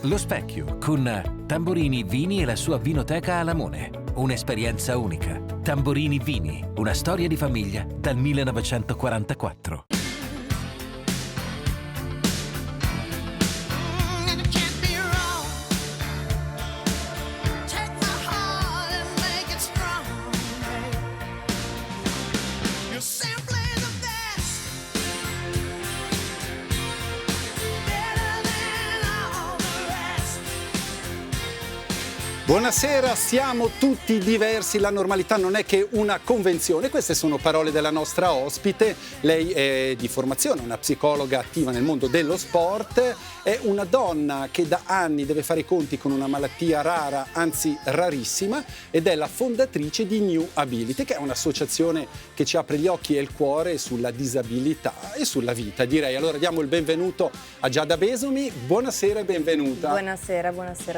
Lo Specchio con Tamborini Vini e la sua vinoteca a Lamone. Un'esperienza unica. Tamborini Vini, una storia di famiglia dal 1944. Buonasera, siamo tutti diversi, la normalità non è che una convenzione. Queste sono parole della nostra ospite. Lei è di formazione, una psicologa attiva nel mondo dello sport, è una donna che da anni deve fare i conti con una malattia rara, anzi rarissima, ed è la fondatrice di New Ability, che è un'associazione che ci apre gli occhi e il cuore sulla disabilità e sulla vita, direi. Allora diamo il benvenuto a Giada Besumi. Buonasera e benvenuta. Buonasera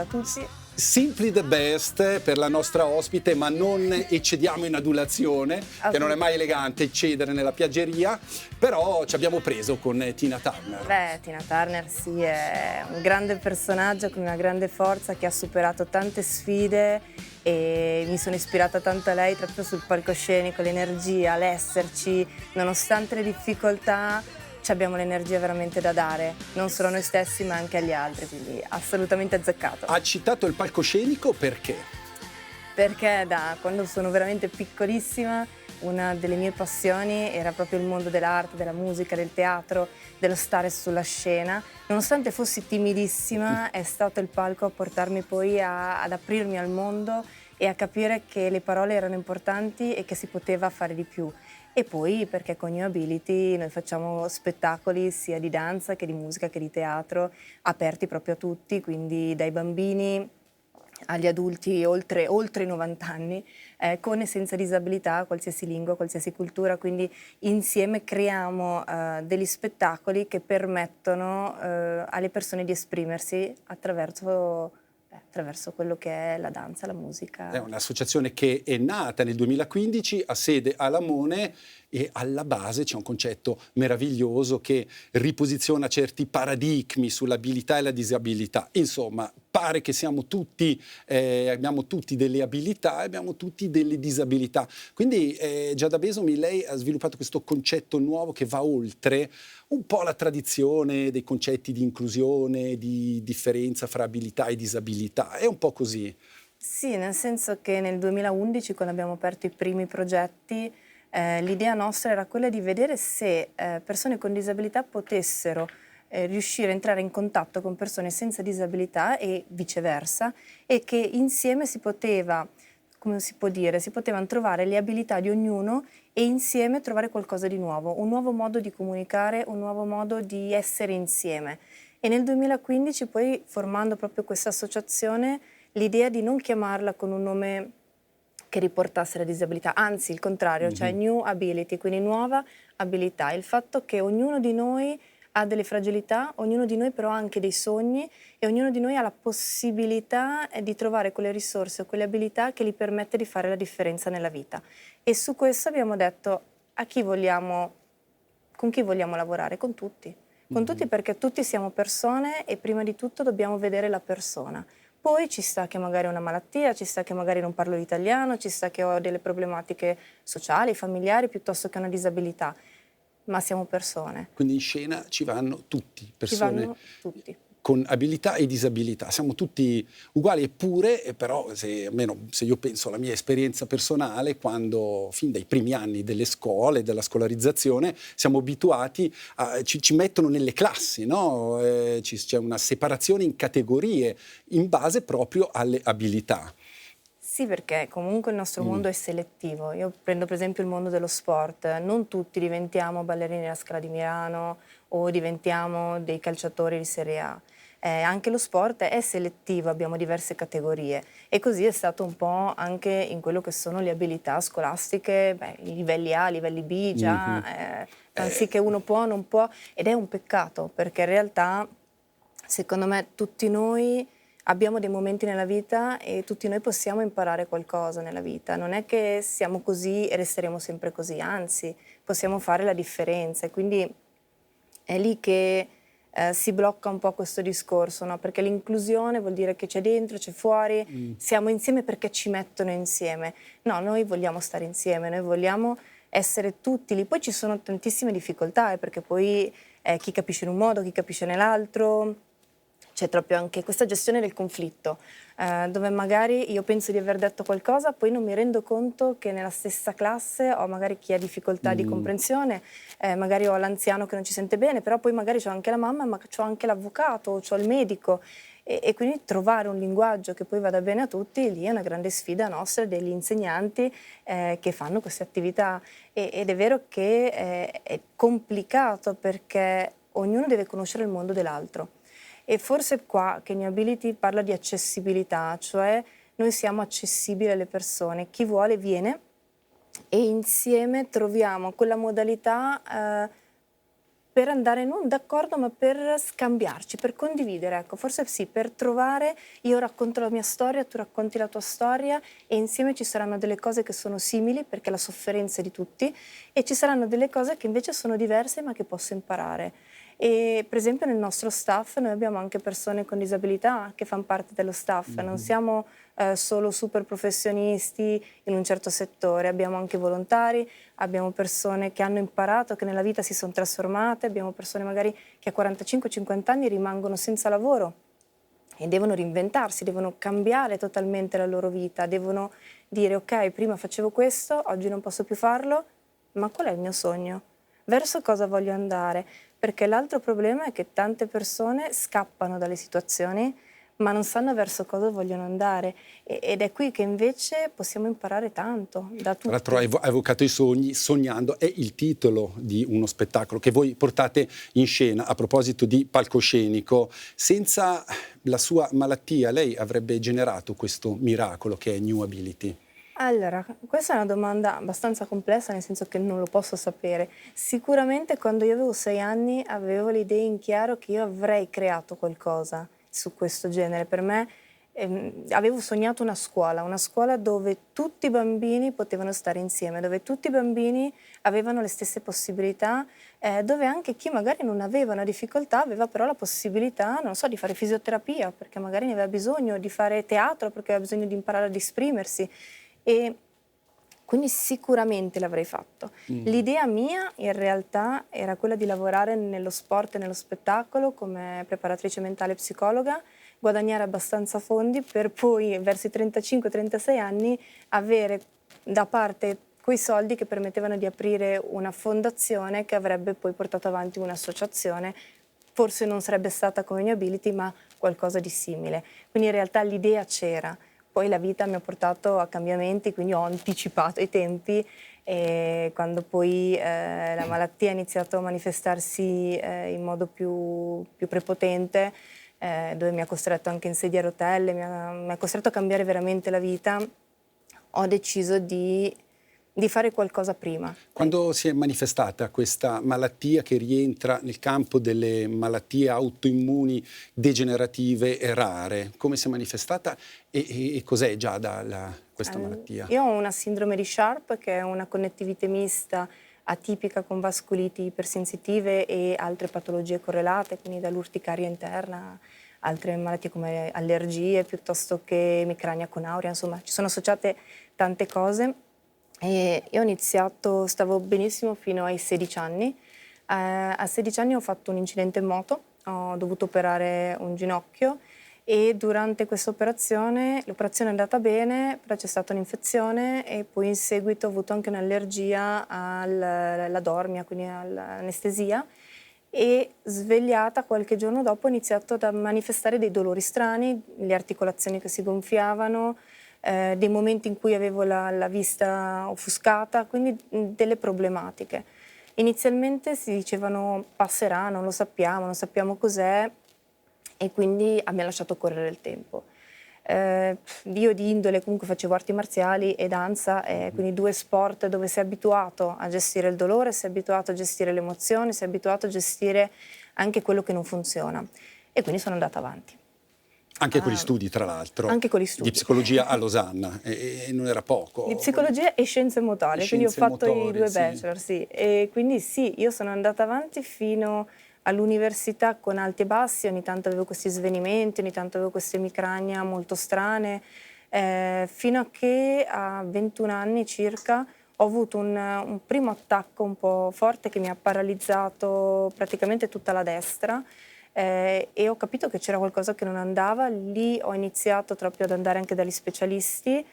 a tutti. Simply the best per la nostra ospite, ma non eccediamo in adulazione, che non è mai elegante eccedere nella piaggeria, però ci abbiamo preso con Tina Turner. Tina Turner sì, è un grande personaggio con una grande forza che ha superato tante sfide e mi sono ispirata tanto a lei proprio sul palcoscenico, l'energia, l'esserci, nonostante le difficoltà. Abbiamo l'energia veramente da dare, non solo a noi stessi ma anche agli altri, quindi assolutamente azzeccato. Ha citato il palcoscenico perché? Perché da quando sono veramente piccolissima una delle mie passioni era proprio il mondo dell'arte, della musica, del teatro, dello stare sulla scena. Nonostante fossi timidissima è stato il palco a portarmi poi ad aprirmi al mondo e a capire che le parole erano importanti e che si poteva fare di più. E poi perché con New Ability noi facciamo spettacoli sia di danza che di musica che di teatro, aperti proprio a tutti, quindi dai bambini agli adulti oltre i 90 anni, con e senza disabilità, qualsiasi lingua, qualsiasi cultura, quindi insieme creiamo degli spettacoli che permettono alle persone di esprimersi attraverso quello che è la danza, la musica. È un'associazione che è nata nel 2015, ha sede a Lamone e alla base c'è un concetto meraviglioso che riposiziona certi paradigmi sull'abilità e la disabilità. Insomma, pare che siamo tutti, abbiamo tutti delle abilità e abbiamo tutti delle disabilità. Quindi Giada Besumi, lei ha sviluppato questo concetto nuovo che va oltre un po' la tradizione dei concetti di inclusione, di differenza fra abilità e disabilità. È un po' così. Sì, nel senso che nel 2011, quando abbiamo aperto i primi progetti, l'idea nostra era quella di vedere se persone con disabilità potessero riuscire a entrare in contatto con persone senza disabilità e viceversa, e che insieme si poteva, come si può dire, si potevano trovare le abilità di ognuno e insieme trovare qualcosa di nuovo, un nuovo modo di comunicare, un nuovo modo di essere insieme. E nel 2015 poi, formando proprio questa associazione, l'idea di non chiamarla con un nome che riportasse la disabilità, anzi il contrario, cioè New Ability, quindi nuova abilità. Il fatto che ognuno di noi ha delle fragilità, ognuno di noi però ha anche dei sogni e ognuno di noi ha la possibilità di trovare quelle risorse o quelle abilità che gli permette di fare la differenza nella vita. E su questo abbiamo detto con chi vogliamo lavorare? Con tutti. Con tutti, perché tutti siamo persone e prima di tutto dobbiamo vedere la persona. Poi ci sta che magari ho una malattia, ci sta che magari non parlo l'italiano, ci sta che ho delle problematiche sociali, familiari, piuttosto che una disabilità, ma siamo persone. Quindi in scena ci vanno tutti, persone Ci vanno tutti. Con abilità e disabilità. Siamo tutti uguali, eppure, però almeno se io penso alla mia esperienza personale, quando fin dai primi anni delle scuole, della scolarizzazione, siamo abituati ci mettono nelle classi, no? C'è una separazione in categorie in base proprio alle abilità. Sì, perché comunque il nostro mondo è selettivo. Io prendo per esempio il mondo dello sport. Non tutti diventiamo ballerini della Scala di Milano o diventiamo dei calciatori di Serie A. Anche lo sport è selettivo, abbiamo diverse categorie e così è stato un po' anche in quello che sono le abilità scolastiche, i livelli A, livelli B già, anziché uno può, non può, ed è un peccato perché in realtà secondo me tutti noi abbiamo dei momenti nella vita e tutti noi possiamo imparare qualcosa nella vita. Non è che siamo così e resteremo sempre così, anzi possiamo fare la differenza e quindi è lì che si blocca un po' questo discorso, no? Perché l'inclusione vuol dire che c'è dentro, c'è fuori, siamo insieme perché ci mettono insieme. No, noi vogliamo stare insieme, noi vogliamo essere tutti lì. Poi ci sono tantissime difficoltà, perché poi chi capisce in un modo, chi capisce nell'altro. C'è proprio anche questa gestione del conflitto, dove magari io penso di aver detto qualcosa, poi non mi rendo conto che nella stessa classe ho magari chi ha difficoltà di comprensione, magari ho l'anziano che non ci sente bene, però poi magari c'ho anche la mamma, ma c'ho anche l'avvocato, c'ho il medico, e quindi trovare un linguaggio che poi vada bene a tutti, lì è una grande sfida nostra, degli insegnanti che fanno queste attività. Ed è vero che è complicato perché ognuno deve conoscere il mondo dell'altro. E forse è qua che New Ability parla di accessibilità, cioè noi siamo accessibili alle persone, chi vuole viene e insieme troviamo quella modalità per andare non d'accordo ma per scambiarci, per condividere, ecco, forse sì, per trovare, io racconto la mia storia, tu racconti la tua storia e insieme ci saranno delle cose che sono simili perché la sofferenza è di tutti e ci saranno delle cose che invece sono diverse ma che posso imparare. E per esempio nel nostro staff noi abbiamo anche persone con disabilità che fanno parte dello staff, non siamo solo super professionisti in un certo settore, abbiamo anche volontari, abbiamo persone che hanno imparato, che nella vita si sono trasformate, abbiamo persone magari che a 45-50 anni rimangono senza lavoro e devono reinventarsi, devono cambiare totalmente la loro vita, devono dire ok, prima facevo questo, oggi non posso più farlo, ma qual è il mio sogno? Verso cosa voglio andare? Perché l'altro problema è che tante persone scappano dalle situazioni ma non sanno verso cosa vogliono andare ed è qui che invece possiamo imparare tanto da tutti. Tra l'altro hai evocato i sogni, sognando è il titolo di uno spettacolo che voi portate in scena. A proposito di palcoscenico, senza la sua malattia lei avrebbe generato questo miracolo che è New Ability? Allora, questa è una domanda abbastanza complessa, nel senso che non lo posso sapere. Sicuramente quando io avevo 6 anni avevo le idee in chiaro che io avrei creato qualcosa su questo genere. Per me avevo sognato una scuola dove tutti i bambini potevano stare insieme, dove tutti i bambini avevano le stesse possibilità, dove anche chi magari non aveva una difficoltà aveva però la possibilità, non so, di fare fisioterapia perché magari ne aveva bisogno, di fare teatro perché aveva bisogno di imparare ad esprimersi. E quindi sicuramente l'avrei fatto. L'idea mia in realtà era quella di lavorare nello sport e nello spettacolo come preparatrice mentale e psicologa, guadagnare abbastanza fondi per poi verso i 35-36 anni avere da parte quei soldi che permettevano di aprire una fondazione che avrebbe poi portato avanti un'associazione. Forse non sarebbe stata come New Ability ma qualcosa di simile. Quindi in realtà l'idea c'era. Poi la vita mi ha portato a cambiamenti, quindi ho anticipato i tempi e quando poi la malattia ha iniziato a manifestarsi in modo più prepotente, dove mi ha costretto anche in sedia a rotelle, mi ha costretto a cambiare veramente la vita, ho deciso di fare qualcosa prima. Quando si è manifestata questa malattia che rientra nel campo delle malattie autoimmuni degenerative e rare, come si è manifestata e cos'è già questa malattia? Io ho una sindrome di Sharp, che è una connettivite mista atipica con vascoliti ipersensitive e altre patologie correlate, quindi dall'urticaria interna, altre malattie come allergie piuttosto che emicrania con aurea, insomma ci sono associate tante cose. E io ho iniziato, stavo benissimo fino ai 16 anni. A 16 anni ho fatto un incidente in moto, ho dovuto operare un ginocchio e durante questa operazione, l'operazione è andata bene, però c'è stata un'infezione e poi in seguito ho avuto anche un'allergia alla dormia, quindi all'anestesia e svegliata qualche giorno dopo ho iniziato a manifestare dei dolori strani, le articolazioni che si gonfiavano, dei momenti in cui avevo la vista offuscata, quindi delle problematiche. Inizialmente si dicevano passerà, non lo sappiamo, non sappiamo cos'è e quindi mi ha lasciato correre il tempo. Io di indole comunque facevo arti marziali e danza, quindi 2 sport dove sei abituato a gestire il dolore, sei abituato a gestire le emozioni, sei abituato a gestire anche quello che non funziona e quindi sono andata avanti. Anche con gli studi, tra l'altro, anche con gli studi. di psicologia a Losanna, e non era poco. Di psicologia e scienze motorie, quindi ho fatto i 2 sì. bachelor, sì. E quindi sì, io sono andata avanti fino all'università con alti e bassi, ogni tanto avevo questi svenimenti, ogni tanto avevo queste emicrania molto strane, fino a che a 21 anni circa ho avuto un primo attacco un po' forte che mi ha paralizzato praticamente tutta la destra, e ho capito che c'era qualcosa che non andava. Lì ho iniziato proprio ad andare anche dagli specialisti,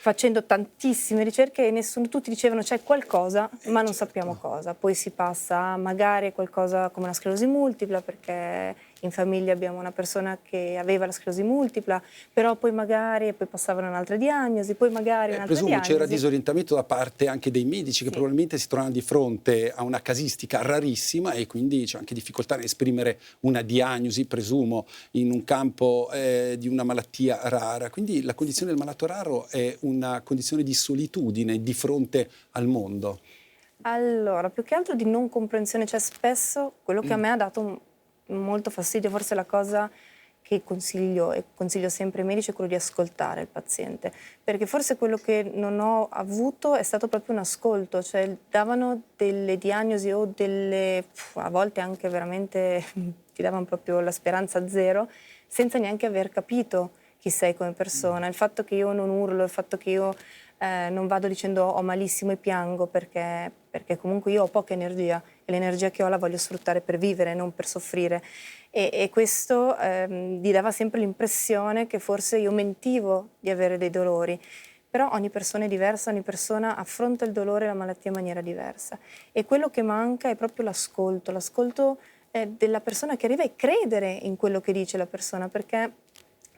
facendo tantissime ricerche e tutti dicevano c'è qualcosa, ma non sappiamo cosa. Poi si passa a magari qualcosa come una sclerosi multipla, perché in famiglia abbiamo una persona che aveva la sclerosi multipla, però poi magari poi passavano un'altra diagnosi, poi magari un'altra Presumo diagnosi. c'era disorientamento da parte anche dei medici che Sì. probabilmente si trovano di fronte a una casistica rarissima e quindi c'è anche difficoltà nell'esprimere una diagnosi, presumo, in un campo di una malattia rara. Quindi la condizione del malato raro è una condizione di solitudine di fronte al mondo. Allora, più che altro di non comprensione, cioè spesso quello che a me ha dato molto fastidio, forse la cosa che consiglio e consiglio sempre ai medici, è quello di ascoltare il paziente, perché forse quello che non ho avuto è stato proprio un ascolto, cioè davano delle diagnosi o a volte anche veramente ti davano proprio la speranza zero, senza neanche aver capito chi sei come persona. Il fatto che io non urlo, il fatto che io non vado dicendo ho malissimo e piango, perché comunque io ho poca energia e l'energia che ho la voglio sfruttare per vivere, non per soffrire. E questo gli dava sempre l'impressione che forse io mentivo di avere dei dolori. Però ogni persona è diversa, ogni persona affronta il dolore e la malattia in maniera diversa. E quello che manca è proprio l'ascolto della persona che arriva, e credere in quello che dice la persona, perché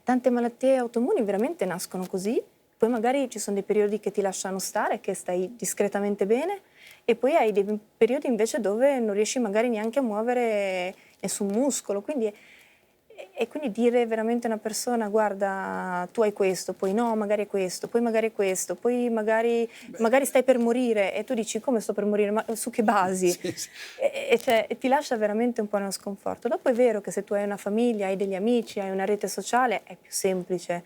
tante malattie autoimmuni veramente nascono così. Poi magari ci sono dei periodi che ti lasciano stare, che stai discretamente bene, e poi hai dei periodi invece dove non riesci magari neanche a muovere nessun muscolo. E quindi dire veramente a una persona guarda, tu hai questo, poi no, magari è questo, poi magari è questo, poi magari stai per morire, e tu dici come sto per morire, ma su che basi? Sì, sì. E ti lascia veramente un po' nello sconforto. Dopo è vero che se tu hai una famiglia, hai degli amici, hai una rete sociale, è più semplice.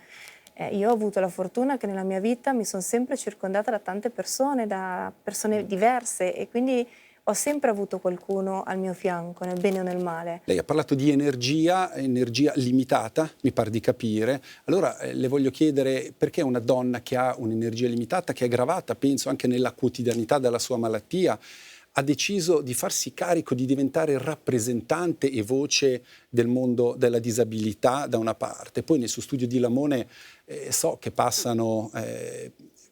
Io ho avuto la fortuna che nella mia vita mi sono sempre circondata da tante persone, da persone diverse, e quindi ho sempre avuto qualcuno al mio fianco, nel bene o nel male. Lei ha parlato di energia limitata, mi pare di capire. Allora le voglio chiedere perché una donna che ha un'energia limitata, che è gravata, penso anche nella quotidianità della sua malattia, ha deciso di farsi carico di diventare rappresentante e voce del mondo della disabilità da una parte. Poi nel suo studio di Lamone so che passano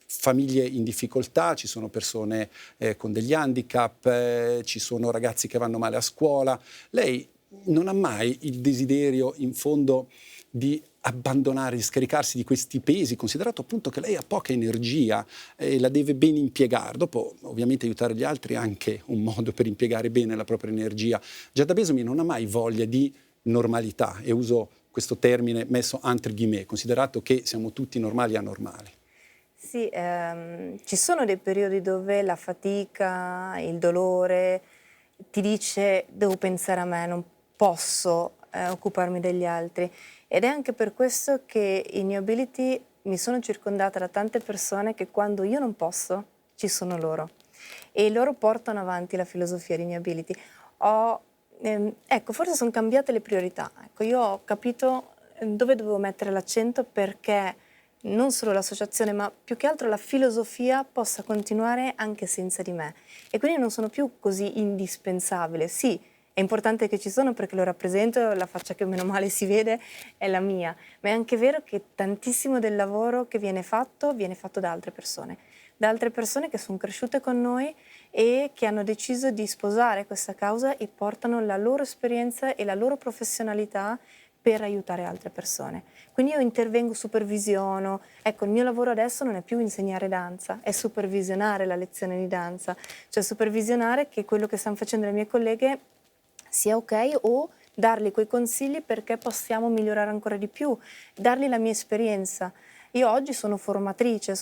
famiglie in difficoltà, ci sono persone con degli handicap, ci sono ragazzi che vanno male a scuola. Lei non ha mai il desiderio, in fondo, di abbandonare, di scaricarsi di questi pesi, considerato appunto che lei ha poca energia e la deve ben impiegare. Dopo, ovviamente, aiutare gli altri è anche un modo per impiegare bene la propria energia. Giada Besomi non ha mai voglia di normalità, e uso questo termine messo entre guillemets, considerato che siamo tutti normali e anormali. Sì, ci sono dei periodi dove la fatica, il dolore ti dice devo pensare a me, non posso occuparmi degli altri, ed è anche per questo che in New Ability mi sono circondata da tante persone che quando io non posso ci sono loro, e loro portano avanti la filosofia di New Ability. Ecco, forse sono cambiate le priorità. Ecco, io ho capito dove dovevo mettere l'accento, perché non solo l'associazione, ma più che altro la filosofia possa continuare anche senza di me. E quindi non sono più così indispensabile. Sì, è importante che ci sono perché lo rappresento, la faccia che meno male si vede è la mia, ma è anche vero che tantissimo del lavoro che viene fatto da altre persone che sono cresciute con noi e che hanno deciso di sposare questa causa e portano la loro esperienza e la loro professionalità per aiutare altre persone. Quindi io intervengo, supervisiono. Ecco, il mio lavoro adesso non è più insegnare danza, è supervisionare la lezione di danza, cioè supervisionare che quello che stanno facendo le mie colleghe sia ok, o dargli quei consigli perché possiamo migliorare ancora di più, dargli la mia esperienza. Io oggi sono formatrice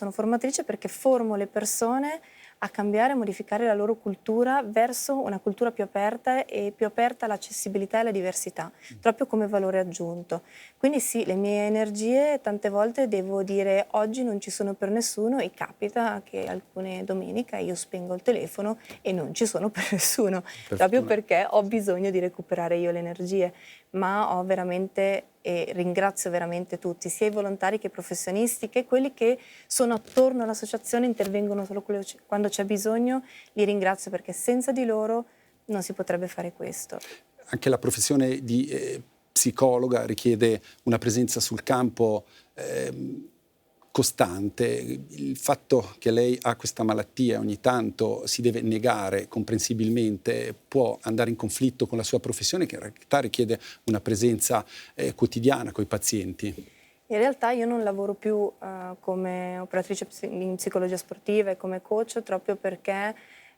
perché formo le persone a cambiare, a modificare la loro cultura verso una cultura più aperta e più aperta all'accessibilità e alla diversità, proprio come valore aggiunto. Quindi sì, le mie energie tante volte devo dire oggi non ci sono per nessuno e capita che alcune domeniche io spengo il telefono e non ci sono per nessuno, proprio perché ho bisogno di recuperare io le energie, ma ho veramente e ringrazio veramente tutti, sia i volontari che i professionisti, che quelli che sono attorno all'associazione, intervengono solo quando c'è bisogno, li ringrazio perché senza di loro non si potrebbe fare questo. Anche la professione di psicologa richiede una presenza sul campo costante. Il fatto che lei ha questa malattia e ogni tanto si deve negare comprensibilmente può andare in conflitto con la sua professione, che in realtà richiede una presenza quotidiana con i pazienti. In realtà io non lavoro più come operatrice in psicologia sportiva e come coach proprio perché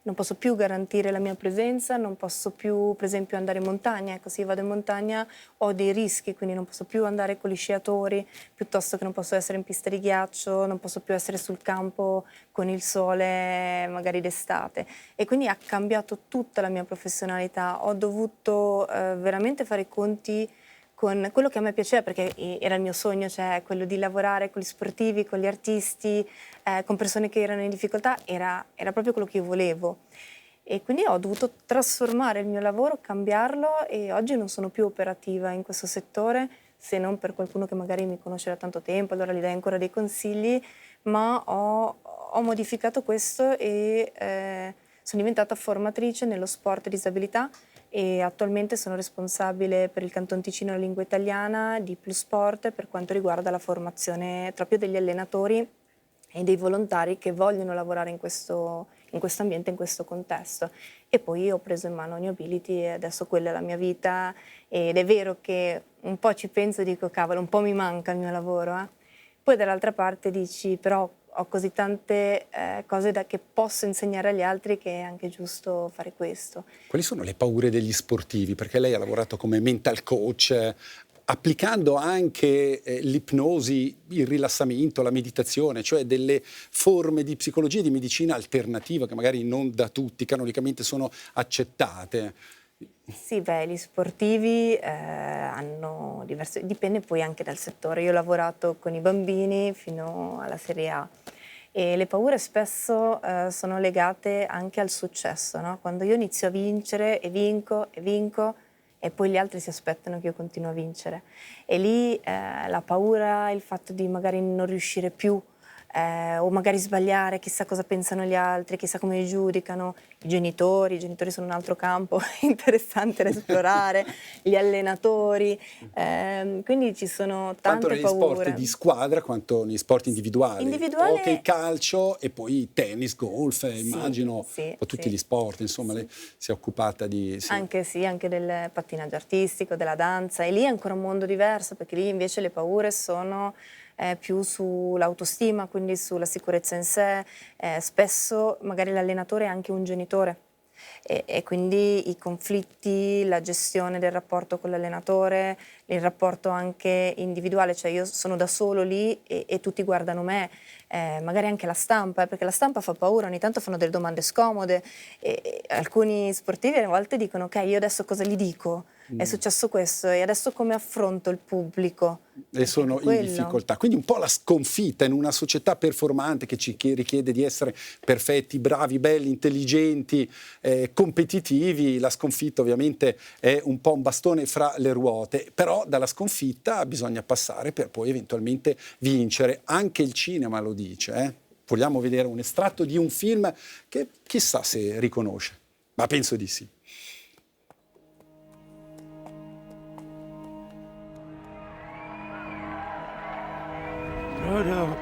non posso più garantire la mia presenza, non posso più per esempio andare in montagna, ecco se io vado in montagna ho dei rischi, quindi non posso più andare con gli sciatori, piuttosto che non posso essere in pista di ghiaccio, non posso più essere sul campo con il sole magari d'estate e quindi ha cambiato tutta la mia professionalità, ho dovuto veramente fare i conti con quello che a me piaceva, perché era il mio sogno, cioè quello di lavorare con gli sportivi, con gli artisti, con persone che erano in difficoltà, era proprio quello che io volevo. E quindi ho dovuto trasformare il mio lavoro, cambiarlo e oggi non sono più operativa in questo settore, se non per qualcuno che magari mi conosce da tanto tempo, allora gli dai ancora dei consigli, ma ho modificato questo e sono diventata formatrice nello sport e disabilità e attualmente sono responsabile per il Canton Ticino e la lingua italiana di Plus Sport per quanto riguarda la formazione proprio degli allenatori e dei volontari che vogliono lavorare in questo ambiente, in questo contesto. E poi ho preso in mano New Ability e adesso quella è la mia vita ed è vero che un po' ci penso e dico cavolo, un po' mi manca il mio lavoro. Poi dall'altra parte dici però ho così tante cose che posso insegnare agli altri che è anche giusto fare questo. Quali sono le paure degli sportivi? Perché lei ha lavorato come mental coach, applicando anche l'ipnosi, il rilassamento, la meditazione, cioè delle forme di psicologia e di medicina alternativa che magari non da tutti canonicamente sono accettate. Sì, gli sportivi hanno diverse, dipende poi anche dal settore. Io ho lavorato con i bambini fino alla Serie A e le paure spesso sono legate anche al successo, no? Quando io inizio a vincere e vinco e poi gli altri si aspettano che io continui a vincere. E lì la paura, il fatto di magari non riuscire più o magari sbagliare, chissà cosa pensano gli altri, chissà come li giudicano, i genitori sono un altro campo interessante da esplorare, gli allenatori, quindi ci sono tante paure. Tanto negli sport di squadra quanto negli sport individuali, hockey, calcio e poi tennis, golf, immagino, un po' tutti gli sport, insomma, lei si è occupata di... Anche del pattinaggio artistico, della danza, e lì è ancora un mondo diverso, perché lì invece le paure sono più sull'autostima, quindi sulla sicurezza in sé, spesso magari l'allenatore è anche un genitore e quindi i conflitti, la gestione del rapporto con l'allenatore, il rapporto anche individuale, cioè io sono da solo lì e tutti guardano me, magari anche la stampa, perché la stampa fa paura, ogni tanto fanno delle domande scomode e alcuni sportivi a volte dicono ok, io adesso cosa gli dico? È successo questo e adesso come affronto il pubblico? E sono in difficoltà. Quindi un po' la sconfitta in una società performante che ci richiede di essere perfetti, bravi, belli, intelligenti, competitivi. La sconfitta ovviamente è un po' un bastone fra le ruote, però dalla sconfitta bisogna passare per poi eventualmente vincere. Anche il cinema lo dice. Vogliamo vedere un estratto di un film che chissà se riconosce, ma penso di sì. Frodo,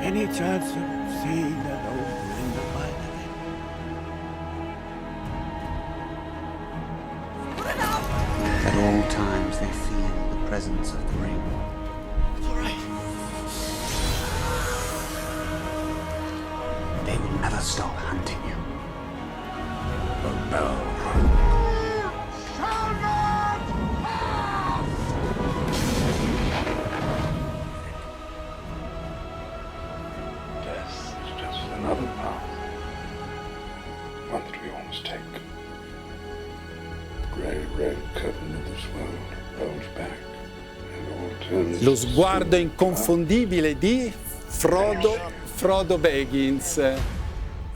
any chance of seeing that old ring of mine again? At all times they feel the presence of the ring. It's all right. They will never stop hunting you. Death is Lo sguardo inconfondibile di Frodo Baggins.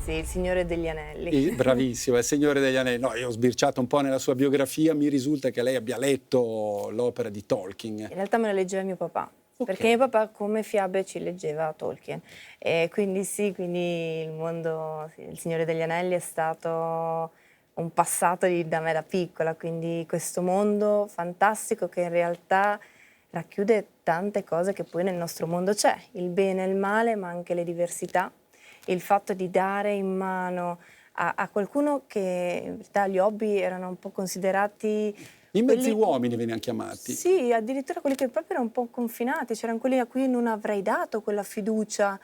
Sì, il Signore degli Anelli. Bravissimo, è il Signore degli Anelli. No, io ho sbirciato un po' nella sua biografia, mi risulta che lei abbia letto l'opera di Tolkien. In realtà me la leggeva mio papà, perché mio papà come fiabe ci leggeva Tolkien. E quindi sì, quindi il mondo, sì, il Signore degli Anelli è stato un passato da me da piccola, quindi questo mondo fantastico che in realtà racchiude tante cose che poi nel nostro mondo c'è, il bene e il male, ma anche le diversità, il fatto di dare in mano a qualcuno che in realtà gli hobby erano un po' considerati... I mezzi quelli- uomini venivano chiamati. Sì, addirittura quelli che proprio erano un po' confinati, c'erano quelli a cui non avrei dato quella fiducia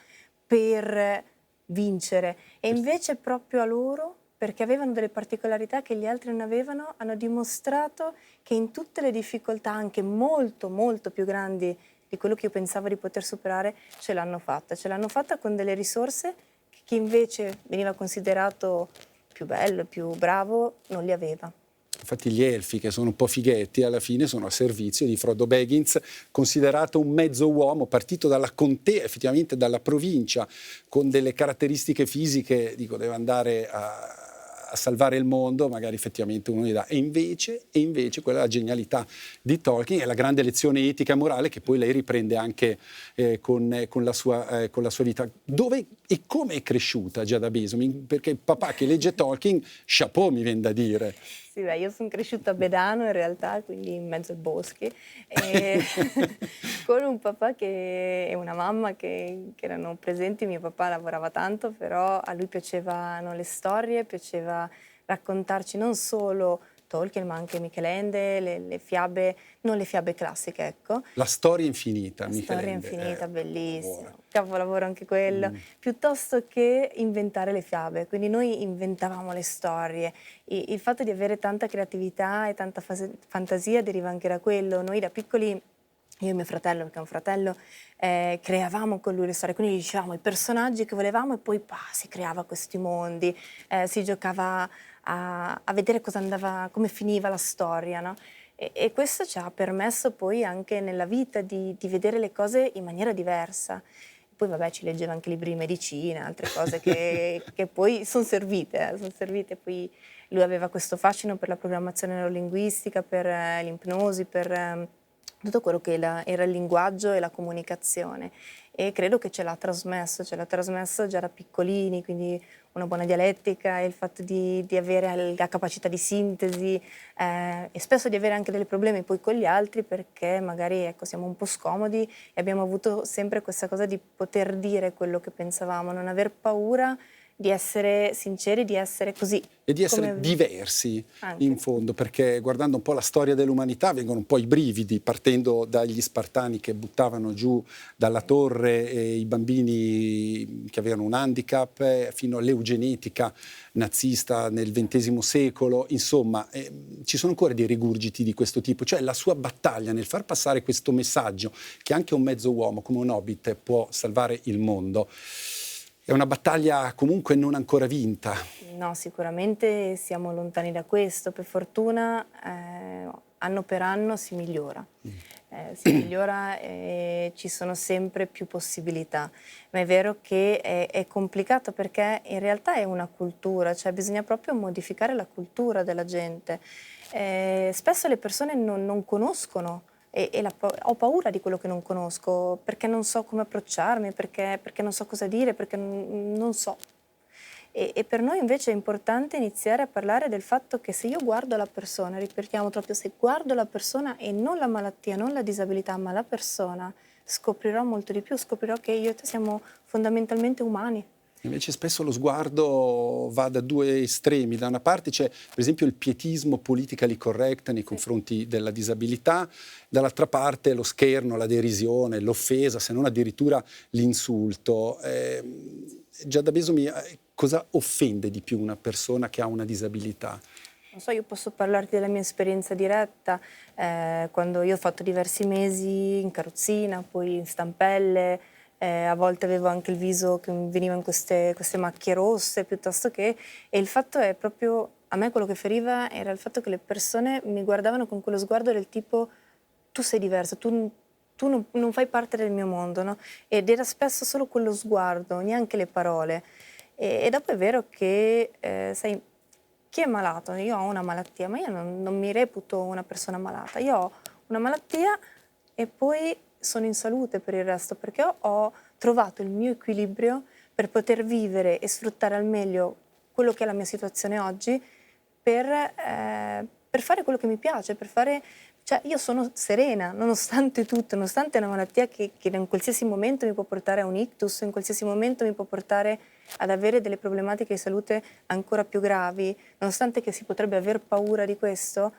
per vincere e invece proprio a loro, perché avevano delle particolarità che gli altri non avevano, hanno dimostrato che in tutte le difficoltà, anche molto molto più grandi di quello che io pensavo di poter superare, ce l'hanno fatta con delle risorse che chi invece veniva considerato più bello, più bravo, non li aveva. Infatti gli elfi, che sono un po' fighetti, alla fine sono a servizio di Frodo Baggins, considerato un mezzo uomo, partito dalla contea, effettivamente dalla provincia, con delle caratteristiche fisiche, dico, deve andare a salvare il mondo, magari effettivamente uno gli dà. E invece quella è la genialità di Tolkien, è la grande lezione etica e morale che poi lei riprende anche con la sua vita. Dove e come è cresciuta Giada Besom? Perché il papà che legge Tolkien, chapeau, mi viene da dire. Sì, beh, io sono cresciuta a Bedano in realtà, quindi in mezzo ai boschi, e con un papà e una mamma che erano presenti. Mio papà lavorava tanto, però a lui piacevano le storie, piaceva raccontarci non solo Tolkien, ma anche Michelende, le fiabe, non le fiabe classiche, ecco. La storia infinita, La Michelende. storia infinita, bellissimo. Buono. Capolavoro anche quello, piuttosto che inventare le fiabe. Quindi noi inventavamo le storie. Il fatto di avere tanta creatività e tanta fantasia deriva anche da quello. Noi da piccoli, io e mio fratello, perché è un fratello, creavamo con lui le storie, quindi dicevamo i personaggi che volevamo e poi si creava questi mondi, si giocava a vedere cosa andava, come finiva la storia, no? E questo ci ha permesso poi anche nella vita di vedere le cose in maniera diversa. Poi vabbè, ci leggeva anche libri di medicina, altre cose che poi sono servite. Poi lui aveva questo fascino per la programmazione neurolinguistica, per l'ipnosi, per tutto quello che era il linguaggio e la comunicazione. E credo che ce l'ha trasmesso già da piccolini, quindi una buona dialettica e il fatto di avere la capacità di sintesi e spesso di avere anche dei problemi poi con gli altri perché magari ecco, siamo un po' scomodi e abbiamo avuto sempre questa cosa di poter dire quello che pensavamo, non aver paura di essere sinceri, di essere così. E di essere diversi, anche. in fondo, perché guardando un po' la storia dell'umanità vengono un po' i brividi, partendo dagli spartani che buttavano giù dalla torre i bambini che avevano un handicap, fino all'eugenetica nazista nel XX secolo. Insomma, ci sono ancora dei rigurgiti di questo tipo, cioè la sua battaglia nel far passare questo messaggio che anche un mezzo uomo come un hobbit può salvare il mondo. È una battaglia comunque non ancora vinta. No, sicuramente siamo lontani da questo. Per fortuna anno per anno si migliora. E ci sono sempre più possibilità. Ma è vero che è complicato perché in realtà è una cultura, cioè bisogna proprio modificare la cultura della gente. Spesso le persone non conoscono. Ho paura di quello che non conosco, perché non so come approcciarmi, perché non so cosa dire, perché non so. E per noi invece è importante iniziare a parlare del fatto che se io guardo la persona, ripetiamo proprio, se guardo la persona e non la malattia, non la disabilità, ma la persona, scoprirò molto di più, scoprirò che io e te siamo fondamentalmente umani. Invece spesso lo sguardo va da due estremi. Da una parte c'è per esempio il pietismo politically correct nei confronti della disabilità, dall'altra parte lo scherno, la derisione, l'offesa, se non addirittura l'insulto. Giada Besom, cosa offende di più una persona che ha una disabilità? Non so, io posso parlarti della mia esperienza diretta, quando io ho fatto diversi mesi in carrozzina, poi in stampelle, a volte avevo anche il viso che mi veniva in queste macchie rosse, piuttosto che... E il fatto è proprio, a me quello che feriva era il fatto che le persone mi guardavano con quello sguardo del tipo tu sei diverso, tu tu non fai parte del mio mondo, no? Ed era spesso solo quello sguardo, neanche le parole. E dopo è vero che, sai, chi è malato? Io ho una malattia, ma io non mi reputo una persona malata. Io ho una malattia e poi sono in salute per il resto, perché ho trovato il mio equilibrio per poter vivere e sfruttare al meglio quello che è la mia situazione oggi, per fare quello che mi piace, cioè io sono serena, nonostante tutto, nonostante una malattia che in qualsiasi momento mi può portare a un ictus, in qualsiasi momento mi può portare ad avere delle problematiche di salute ancora più gravi, nonostante che si potrebbe aver paura di questo,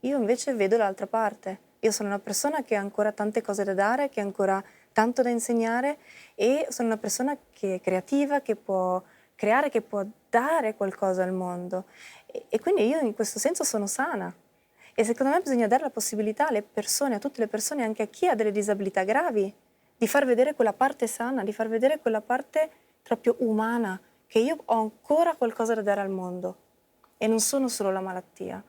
io invece vedo l'altra parte. Io sono una persona che ha ancora tante cose da dare, che ha ancora tanto da insegnare, e sono una persona che è creativa, che può creare, che può dare qualcosa al mondo. E quindi io in questo senso sono sana. E secondo me bisogna dare la possibilità alle persone, a tutte le persone, anche a chi ha delle disabilità gravi, di far vedere quella parte sana, di far vedere quella parte proprio umana, che io ho ancora qualcosa da dare al mondo e non sono solo la malattia.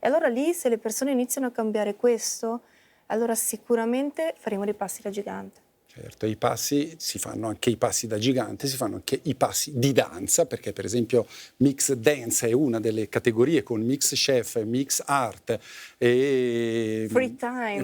E allora lì, se le persone iniziano a cambiare questo, allora sicuramente faremo dei passi da gigante. Certo, i passi si fanno anche i passi da gigante, si fanno anche i passi di danza, perché per esempio Mix Dance è una delle categorie con Mix Chef, Mix Art e Free Time,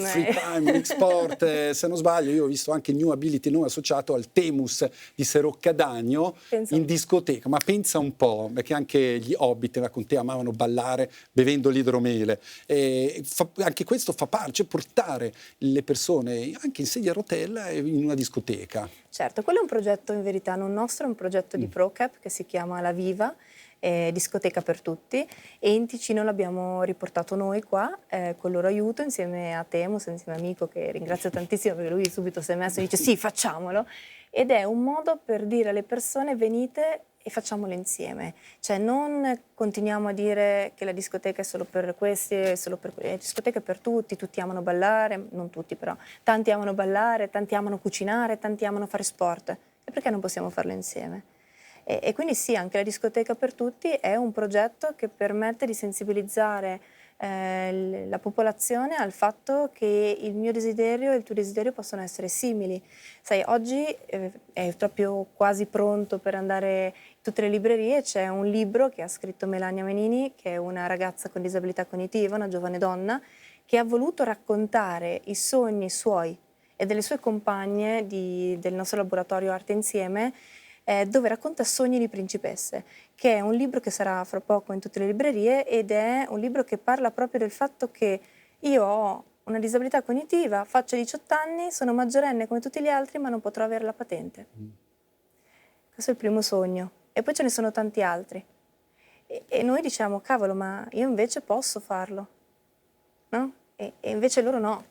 Mix Sport, se non sbaglio io ho visto anche New Ability noi associato al Temus di Serocca d'Agno in discoteca, ma pensa un po', perché anche gli Hobbit con te amavano ballare bevendo l'idromele, anche questo fa parte, cioè portare le persone anche in sedia a rotella in una discoteca. Certo, quello è un progetto in verità non nostro, è un progetto di ProCap che si chiama La Viva, discoteca per tutti, e in Ticino l'abbiamo riportato noi qua con il loro aiuto, insieme a Temus, insieme a Amico, che ringrazio tantissimo perché lui subito si è messo e dice sì, facciamolo, ed è un modo per dire alle persone venite e facciamolo insieme, cioè non continuiamo a dire che la discoteca è solo per questi, è solo per quelli, la discoteca è per tutti, tutti amano ballare, non tutti però, tanti amano ballare, tanti amano cucinare, tanti amano fare sport, e perché non possiamo farlo insieme? E quindi sì, anche la discoteca per tutti è un progetto che permette di sensibilizzare la popolazione al fatto che il mio desiderio e il tuo desiderio possono essere simili. Sai, oggi è proprio quasi pronto per andare in tutte le librerie, c'è un libro che ha scritto Melania Menini, che è una ragazza con disabilità cognitiva, una giovane donna, che ha voluto raccontare i sogni suoi e delle sue compagne del nostro laboratorio Arte Insieme, dove racconta Sogni di principesse, che è un libro che sarà fra poco in tutte le librerie, ed è un libro che parla proprio del fatto che io ho una disabilità cognitiva, faccio 18 anni, sono maggiorenne come tutti gli altri, ma non potrò avere la patente. Questo è il primo sogno. E poi ce ne sono tanti altri. E noi diciamo, cavolo, ma io invece posso farlo, no? E invece loro no,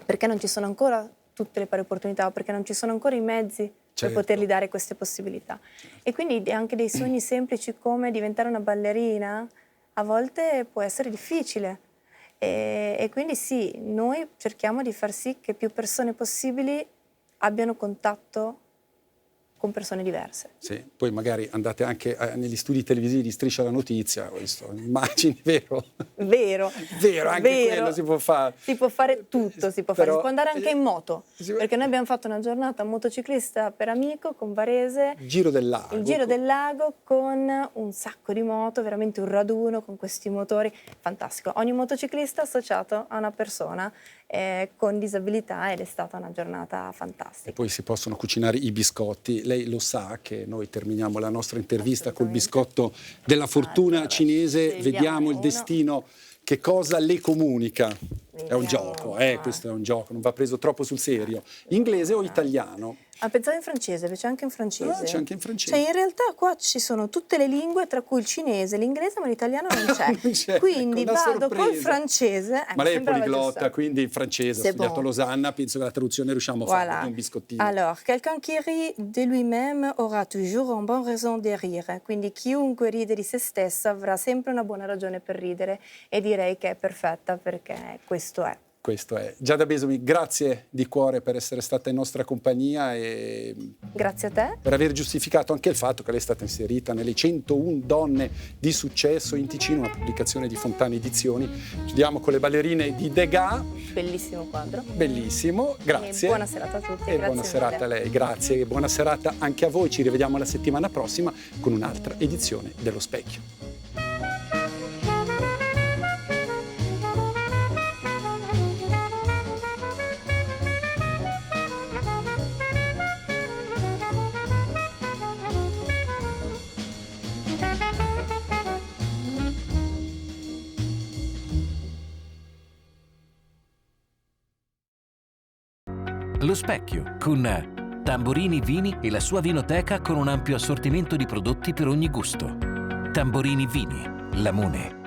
perché non ci sono ancora tutte le pari opportunità, o perché non ci sono ancora i mezzi per potergli dare queste possibilità. E quindi anche dei sogni semplici come diventare una ballerina a volte può essere difficile. E quindi sì, noi cerchiamo di far sì che più persone possibili abbiano contatto con persone diverse. Sì, poi magari andate anche negli studi televisivi di Striscia la Notizia, questo, immagini, vero? Vero. Vero, anche quello si può fare. Si può fare tutto, si può fare. Però, Si può andare anche in moto, perché noi abbiamo fatto una giornata motociclista per Amico con Varese. Giro del Lago. Il Giro del Lago con un sacco di moto, veramente un raduno con questi motori, fantastico. Ogni motociclista associato a una persona con disabilità, ed è stata una giornata fantastica. E poi si possono cucinare i biscotti. Lei lo sa che noi terminiamo la nostra intervista col biscotto della fortuna cinese. Vediamo il destino, che cosa le comunica. È un gioco, questo è un gioco, non va preso troppo sul serio. Inglese o italiano? Ah, pensavo in francese, c'è anche in francese. Ah, c'è anche in francese. Cioè, in realtà qua ci sono tutte le lingue, tra cui il cinese, l'inglese, ma l'italiano non c'è. Non c'è, Quindi ecco, vado sorpresa. col francese. Ma lei è sembrava poliglotta, giusto. quindi in francese ha C'est studiato bon. Losanna, penso che la traduzione riusciamo a fare un biscottino. Alors, quelqu'un qui rit de lui-même aura toujours une bonne raison de rire. Quindi chiunque ride di se stesso avrà sempre una buona ragione per ridere, e direi che è perfetta perché questo è. Questo è. Giada Besomi, grazie di cuore per essere stata in nostra compagnia e Grazie a te. per aver giustificato anche il fatto che lei è stata inserita nelle 101 donne di successo in Ticino, una pubblicazione di Fontana Edizioni. Chiudiamo con le ballerine di Degas. Bellissimo quadro. Bellissimo, grazie. E buona serata a tutti. E grazie buona serata a mille. lei, grazie. E buona serata anche a voi. Ci rivediamo la settimana prossima con un'altra edizione dello Specchio. Lo Specchio, con Tamborini Vini e la sua vinoteca con un ampio assortimento di prodotti per ogni gusto. Tamborini Vini, Lamone.